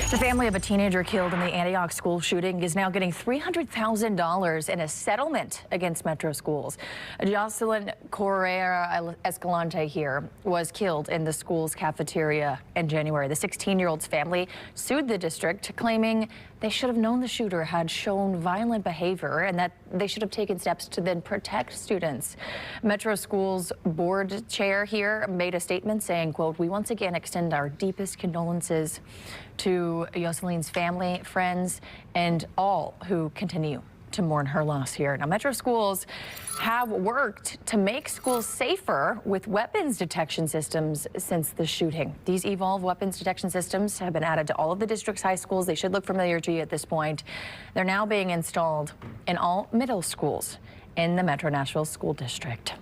The family of a teenager killed in the Antioch school shooting is now getting $300,000 in a settlement against Metro schools. Josselin Corea Escalante here was killed in the school's cafeteria in January. The 16-year-old's family sued the district, claiming they should have known the shooter had shown violent behavior and that they should have taken steps to then protect students. Metro Schools board chair here made a statement saying, quote, "We once again extend our deepest condolences to Josselin's family, friends, and all who continue to mourn her loss here." Now, Metro Schools have worked to make schools safer with weapons detection systems since the shooting. These Evolve weapons detection systems have been added to all of the district's high schools. They should look familiar to you at this point. They're now being installed in all middle schools in the Metro Nashville School District.